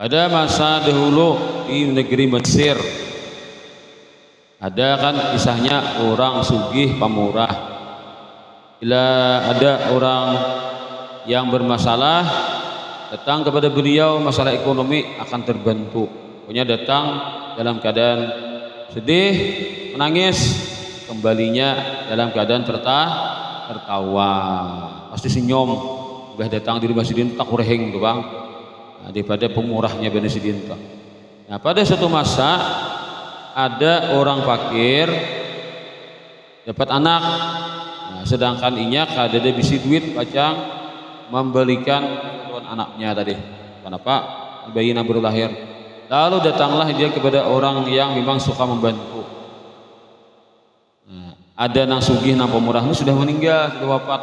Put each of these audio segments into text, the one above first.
Pada masa dahulu di negeri Mesir ada kan kisahnya orang sugih pamurah. Bila ada orang yang bermasalah datang kepada beliau, masalah ekonomi akan terbantu. Pokoknya datang dalam keadaan sedih, menangis, kembalinya dalam keadaan tertawa, pasti senyum. Udah datang di rumah sidin tak kureheng tuh bang. Nah, daripada pemurahnya Bani Sidin. Nah, pada suatu masa ada orang fakir dapat anak. Nah, sedangkan inya kada ada bisi duit pacang membelikan anaknya tadi. Kenapa? Bayi yang baru lahir. Lalu datanglah dia kepada orang yang memang suka membantu. Nah, ada nang sugih nang pemurah ini sudah meninggal, sudah wafat.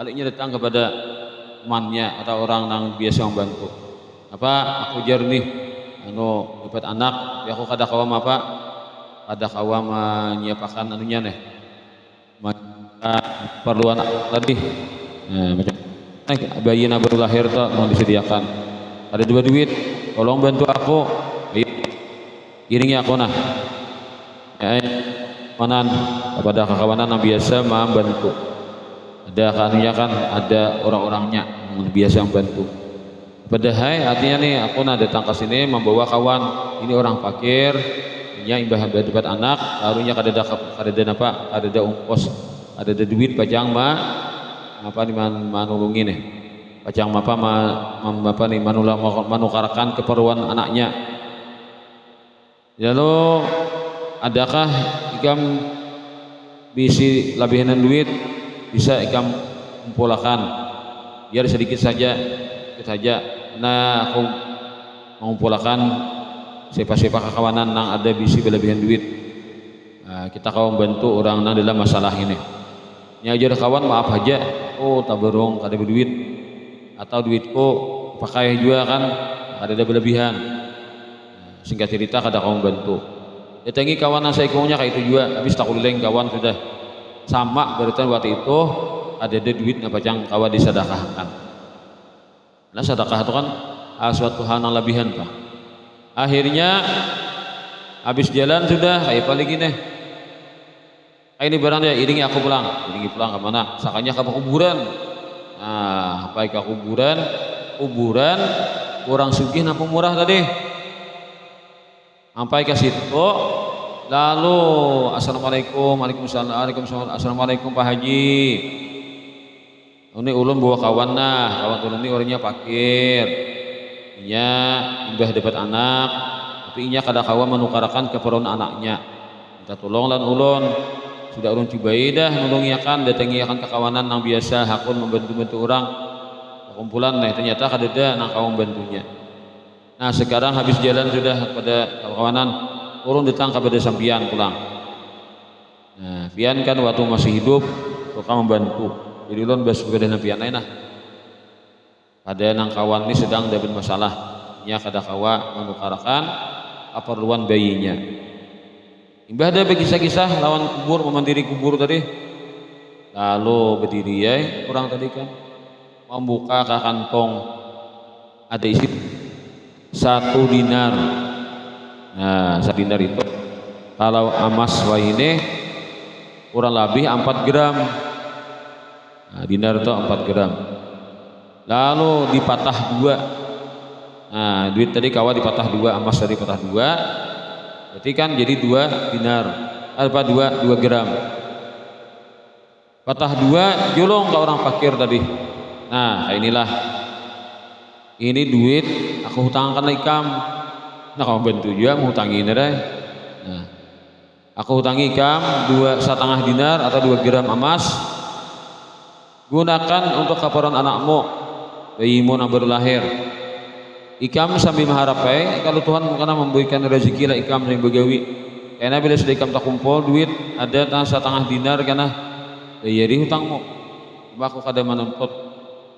Lalu inya datang kepada temannya atau orang yang biasa membantu. Apa aku jar nih dapat anak, ya aku kada kawam apa? Kada kawam menyiapkan anunya nih. Perluan tadi. Nah, macam bayi yang baru lahir tuh mau disediakan. Ada dua duit, tolong bantu aku. Iringi aku nah. Ya, manan kepada kawanan yang biasa membantu. Ada kanunya kan, ada orang-orangnya yang biasa membantu. Padahal artinya nih aku datang ke sini membawa kawan ini orang fakir, nya imbah dapat anak, lalunya kada ada ongkos, ada duit pajang apa nih manulungi nih, pajang apa nih manukarakan keperluan anaknya. Lalu adakah ikam bisi lebihan duit bisa ikam kumpulkan biar sedikit saja. Nah aku mengumpulkan siapa-siapa kekawanan yang ada bisi berlebihan duit. Nah, kita kau membantu orang yang dalam masalah ini. Yang ajar kawan maaf aja, oh tak berong kada berduit atau duitku pakai juga kan ada berlebihan. Nah, singkat cerita kada kau membantu. Datangi kawan yang saya ikutnya kayak itu juga, habis tak uleng kawan sudah sama berarti waktu itu ada duit napacang kawan disedekahkan. Nah sedekah itu kan suatu hal yang lebihan Pak. Akhirnya habis jalan sudah kayak paling gini. Ini barang dia iringi aku pulang. Iringi pulang ke mana? Sakanya ke kuburan. Nah, baik ke kuburan orang sugih nang pemurah tadi. Sampai ke situ lalu assalamualaikum, waalaikumsalam, assalamualaikum Pak Haji. Ini ulun bawa kawan kawan ulun ini orangnya fakir. Inya imbah dapat anak, tapi inya kada kawan menukarakan keperluan anaknya. Minta tolong lan ulun. Sudah ulun cobai dah nulungiakan, datangiakan kekawanan yang biasa hakun membantu orang. Kumpulan ternyata kada ada nang kawan bantunya. Nah, sekarang habis jalan sudah pada kekawanan ulun datang kepada sampian pulang. Nah, pian kan waktu masih hidup suka membantu. Jadi ulun bas kepada nabian lain ada nang kawan ini sedang dapat masalah, nya kada kawa menukarakan keperluan bayinya. Imbah ada kisah-kisah lawan kubur memandiri kubur tadi. Lalu berdiri ya orang tadi kan membuka ke kantong ada isi 1 dinar. Nah 1 dinar itu kalau emas ini kurang lebih 4 gram. Nah, dinar itu 4 gram. Lalu dipatah 2. Nah, duit tadi kawa dipatah 2, emas tadi patah 2. Berarti kan jadi 2 dinar. Apa 2 gram. Patah 2 jolong ke orang fakir tadi. Nah, kayak inilah. Ini duit aku hutangkan ikam. Nah, kamu bantu juga menghutangi ini deh. Nah, aku hutangi ikam 2,5 dinar atau 2 gram emas. Gunakan untuk keperluan anakmu, bayimu yang baru lahir. Ikam sambil mengharap kalau Tuhan karena memberikan rezeki lah ikam yang begawi. Karena bila sudah ikam tak kumpul duit ada 1,5 dinar karena bayari hutangmu. Aku kada menuntut.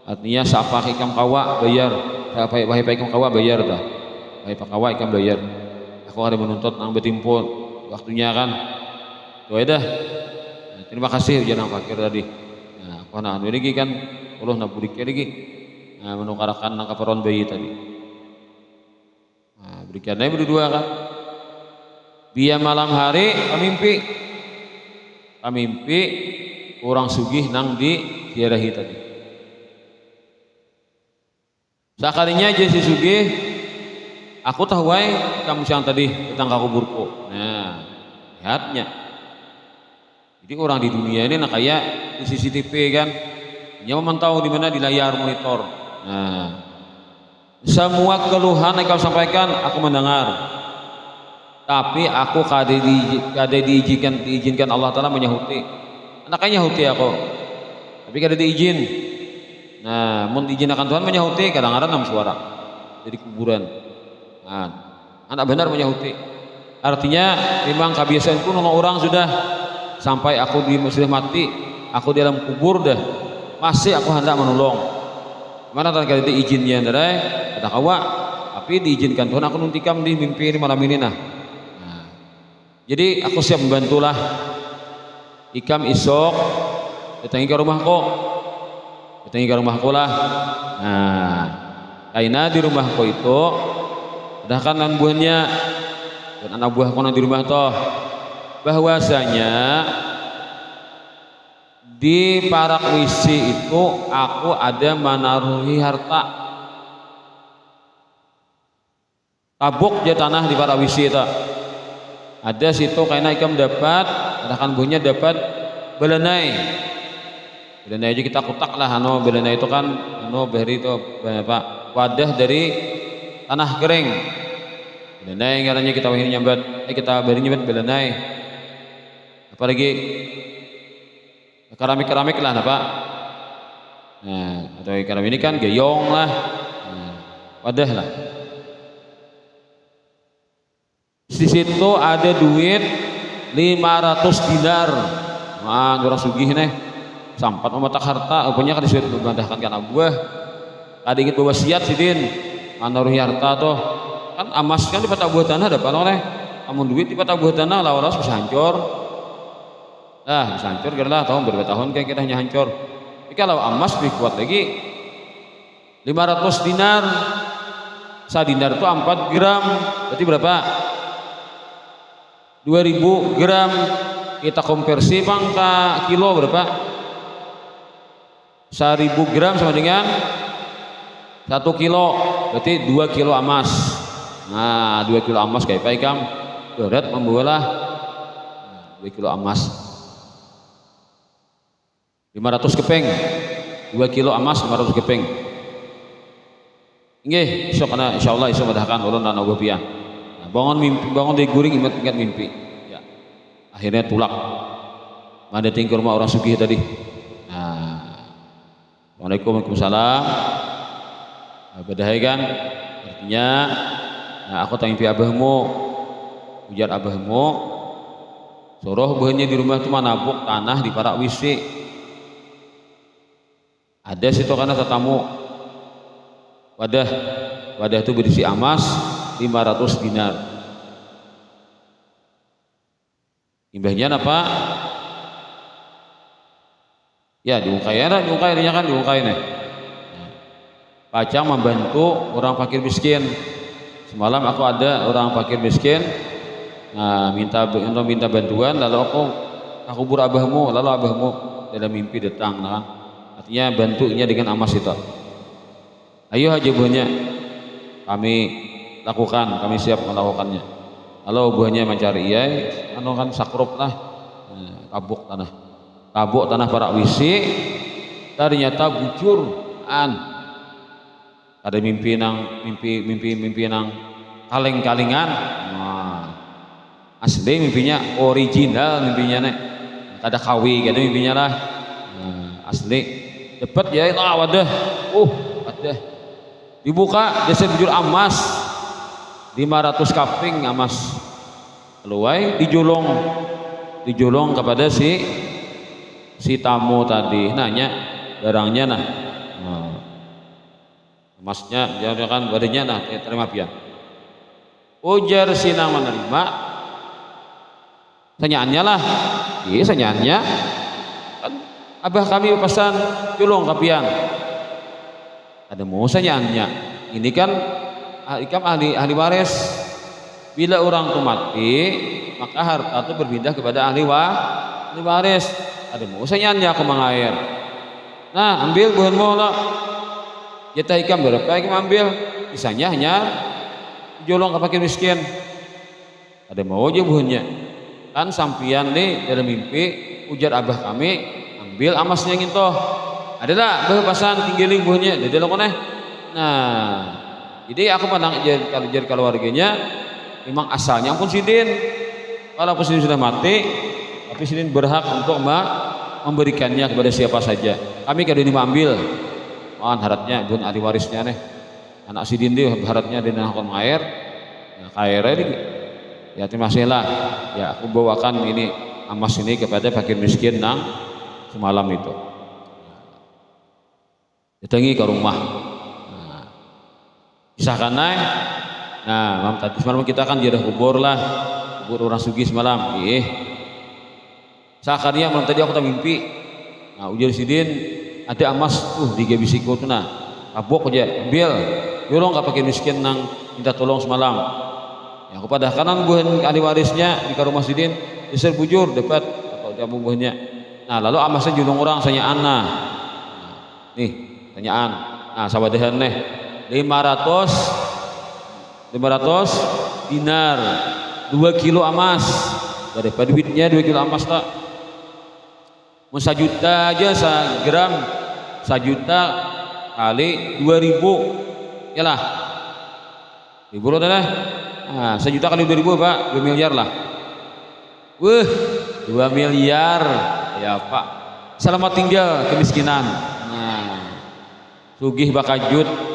Artinya siapa ikam kawa bayar, siapa ikam kawa bayar dah. Siapa kawa ikam bayar. Aku kada menuntut nang betimpul waktunya kan. Doa dah. Nah, terima kasih ujian fakir tadi. Nah, karena anu lagi kan Allah nak budik lagi. Nah, menukarakan nang keperluan bayi tadi. berikan aja berdua kan. Biar malam hari kamimpi orang sugih nang di ziarahi tadi. Sakalinya aja si sugih, aku tahu wae kamu siang tadi tentang kuburku. Nah, lihatnya. Jadi orang di dunia ini nak kayak di CCTV kan, dia memantau di mana di layar monitor. Nah, semua keluhan yang kau sampaikan aku mendengar. Tapi aku kada diizinkan Allah Taala menyahuti. Anaknya nyahuti aku. Tapi kada diizin. Nah, mun diizinkan Tuhan menyahuti kadang-kadang enam suara dari kuburan. Nah, anak benar menyahuti. Artinya memang kebiasaanku nolong orang sudah sampai aku sudah mati, aku di dalam kubur dah masih aku hendak menolong. Mana tadi izinnya dari ada kawa, tapi diizinkan Tuhan aku nuntikam di mimpi ini malam ini nah. Jadi aku siap membantulah. Ikam isok datangi ke rumahku. Datangi ke rumahku lah. Nah, kaina di rumahku itu ada kan anak buahnya dan anak buahku di rumah toh. Bahwasanya di parak wisi itu aku ada menaruhi harta. Tabuk je tanah di parak wisi itu. Ada situ karena ikam dapat, ada kan buahnya dapat belenai. Belenai aja kita kutak lah, belenai itu kan, beri itu apa? Wadah dari tanah kering. Belenai katanya kita ini nyambat, kita beri nyambat belenai. Apalagi keramik lah, Pak. Nah, atau keramik ini kan geyong lah, wadah lah. Di situ ada duit 500 dinar. Wah, orang sugih nih. Sampat mematak harta, punya kan disuruh membandahkan ke anak buah. Ada ingin bawa siat sidin, menaruhi harta tuh. Kan emas kan di patah buah tanah dapat oleh. Amun duit di patah buah tanah lawaras bisa hancur. Bisa hancur karena tahun berapa tahun kayak kita hanya hancur. Tapi kalau emas lebih kuat lagi. 500 dinar. Dinar itu 4 gram. Berarti berapa? 2000 gram kita konversi pangka kilo berapa? 1000 gram sama dengan 1 kilo, berarti 2 kilo emas. Nah, 2 kilo emas kayak apa ikam? Berat membawalah 2 kilo emas. 500 keping. 2 kilo emas 500 keping. Nggih, esok ana insyaallah esok medahkan ulun lan Allah pian. Bangun di guring ingat mimpi ya. Akhirnya tulak mandating ke rumah orang sugih tadi. Waalaikumsalam. Bedahai kan artinya aku tangimpi abahmu, ujar abahmu suruh buahnya di rumah itu manabuk tanah di parak wisi. Ada situ karena tetamu wadah itu berisi emas 500 dinar. Imbahnya apa? Ya diungkainya kan nih. Pacang membantu orang fakir miskin. Semalam aku ada orang fakir miskin, minta bantuan, lalu aku kubur abahmu, lalu abahmu dalam mimpi datang, artinya bantunya dengan emas itu. Ayo aja buahnya, kami lakukan, kami siap melakukannya. Kalau buahnya mencari kan sakrup lah, tabuk tanah parak wisi, ternyata bucuran. Ada mimpi nang kaleng-kalingan. Asli mimpinya original mimpinya nih. Ada kawi gitu mimpinya lah. Asli dapat ya itu wadah. Wadah. Dibuka desa bujur emas 500 kaping emas. Luai dijolong kepada si tamu tadi. Nanya barangnya emasnya dia kan badannya terima pian. Ujar sinang menerima sanyaannya lah. Iya sanyaannya kan abah kami pesan julung kapian. Ada mau sanyaannya. Ini kan ikam ahli waris. Bila orang itu mati, maka harta itu berpindah kepada ahli waris. Ada mau saya nyanyi aku mengair. Nah, ambil buahmu lah. Jatah ikam berapa ikam ambil? Sisanya hanya jolong ke fakir miskin. Ada mau aja buahnya. Kan sampian nih dalam mimpi ujar abah kami ambil amasnya gitu. Ada tak bahasan tinggalin buahnya? Ada lo koneh. Nah, jadi aku pandang kalau jadi keluarganya memang asalnya pun sidin. Walaupun sidin sudah mati, tapi sidin berhak untuk memberikannya kepada siapa saja. Kami kada ambil, mohon haratnya bun ahli warisnya nih. Anak sidin dia haratnya di nahkon air, ya kairnya di, ya terima kasih lah. Ya aku bawakan ini amas ini kepada fakir miskin nang semalam itu. Datangi ke rumah. Nah, pisahkan naik. Nah, malam tadi semalam kita kan jadi kubur lah, kubur orang sugih semalam. Sakarnya malam tadi aku tak mimpi. Nah, ujar sidin ada amas di gebisiko tuh nah. Abok aja ambil. Yolong gak pakai miskin nang minta tolong semalam. Ya aku pada kanan buhan ahli warisnya di rumah sidin. Isir bujur dapat atau jamu buahnya. Nah, lalu amasnya julung orang tanyaan nah. Nih, tanyaan. Nah, sawadehan nih. 500 dinar 2 kilo emas daripada duitnya 2 kilo emas tak mau 1 juta aja 1 gram 1 juta kali 2.000 yalah ribu loh dah. Nah, 1 juta kali 2.000 pak 2 miliar lah. 2 miliar ya pak, selamat tinggal kemiskinan. Nah, sugih bakajut.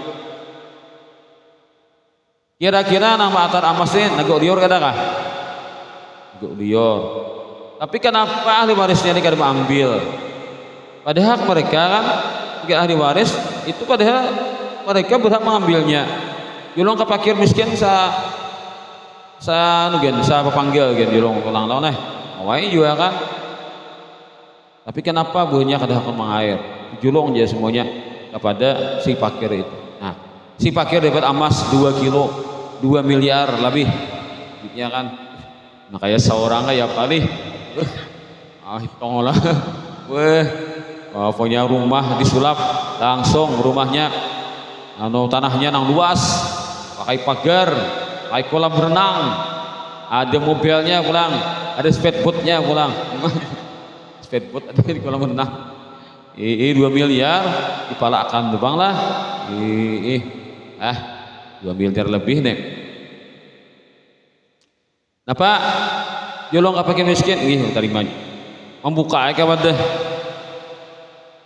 Kira-kira nama atar amasnya nagok lior kada kah? Nagok lior. Tapi kenapa ahli warisnya ini kada ambil? Padahal mereka kan ahli waris itu padahal mereka berhak mengambilnya. Julung ke fakir miskin sa panggil gen julung ulang tahun awai juga kan. Tapi kenapa buahnya kada hakun mengair? Julung aja semuanya kepada si fakir itu. Nah, si fakir dapat emas 2 kilo 2 miliar lebih duitnya kan. Nah kayak seorang kayak paling hitung lah. Punya rumah disulap langsung rumahnya tanahnya nang luas pakai pagar pakai kolam renang ada mobilnya pulang ada speedboatnya pulang. Speedboat ada di kolam renang. 2 miliar dipalakan terbang lah. 2 miliar lebih nih. Nah pak, jolong gak pakai miskin, terima. Membuka aja wadah.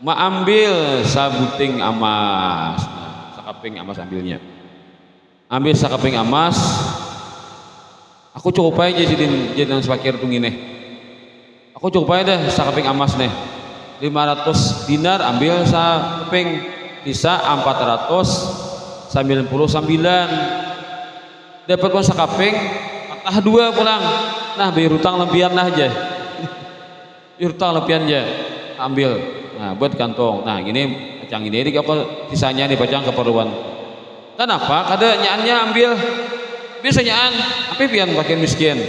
Ma ambil sabuting emas. Nah, sakaping emas ambilnya. Ambil sakaping emas. Aku cukup aja jadi sepakir tunggu nih. Aku cukup aja deh sakaping emas nih. 500 dinar ambil sakaping, sisa 499 dapat pun sakaping patah 2 pulang. Nah biar utang lebihan lah aja. Biar utang lebihan aja ambil. Nah buat kantong. Nah ini pacang ini apa sisanya dipacang keperluan. Kenapa? Kada nyaannya ambil. Bisa nyaan tapi pian pakai miskin.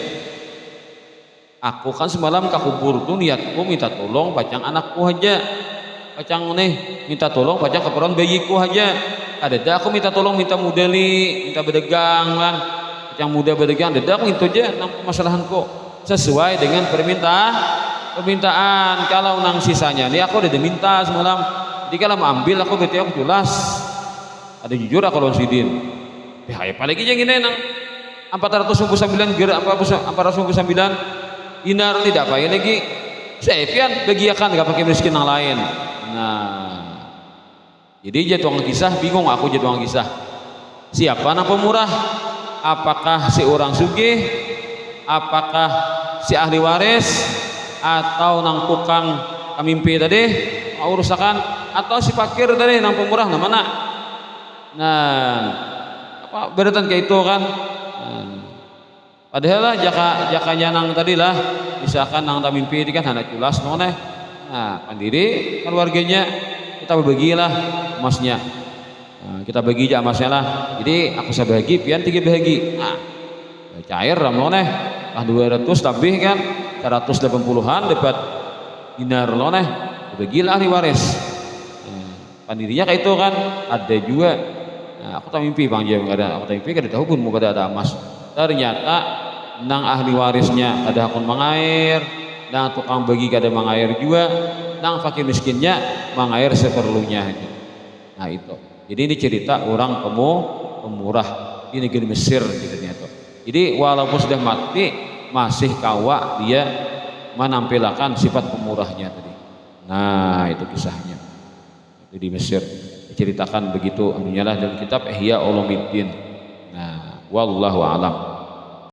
Aku kan semalam ke kubur tuh niatku minta tolong pacang anakku aja. Pacang nih minta tolong pacang keperluan bayiku aja. Ada aku minta tolong minta modeli minta berdagang kan yang muda berdagang ada aku itu aja nang permasalahanku sesuai dengan permintaan. Kalau nang sisanya ini aku udah diminta semalam jadi kalau mau ambil aku berarti aku jelas ada jujur aku lawan sidin ya apalagi yang ini nang 499 gerak 499 dinar tidak apa lagi saya pian bagiakan gak pakai miskin yang lain. Nah jadi jatuh kisah bingung aku jatuh kisah siapa nang pemurah, apakah si orang sugih, apakah si ahli waris atau nang tukang kamimpi tadi urusakan atau si fakir tadi nang pemurah nah mana. Nah apa beratan kayak itu kan. Padahal lah jakanya nang tadi lah misalkan nang kamimpi ini kan anak jelas noneh. Nah pandiri keluarganya kita berbagilah emasnya. Nah, kita bagi aja emasnya lah. Jadi aku saya bagi, pian 3 bagi. Nah, cair ramloneh ah 200 lebih kan 180-an dapat dinar loneh udah gila ahli waris. Pandirinya kayak itu kan ada juga. Nah, aku tak mimpi bang Jam ada aku tak mimpi kada tahu pun mau ada emas. Ternyata nang ahli warisnya ada akun mengair, nang tukang bagi kada mengair juga, nang fakir miskinnya mengair seperlunya gitu. Nah itu. Jadi ini cerita orang pemurah di negeri Mesir gitu ternyata. Jadi walaupun sudah mati masih kawa dia menampilkan sifat pemurahnya tadi. Nah itu kisahnya. Itu di Mesir diceritakan begitu anunya lah dalam kitab Ihya Ulumuddin. Nah wallahu alam.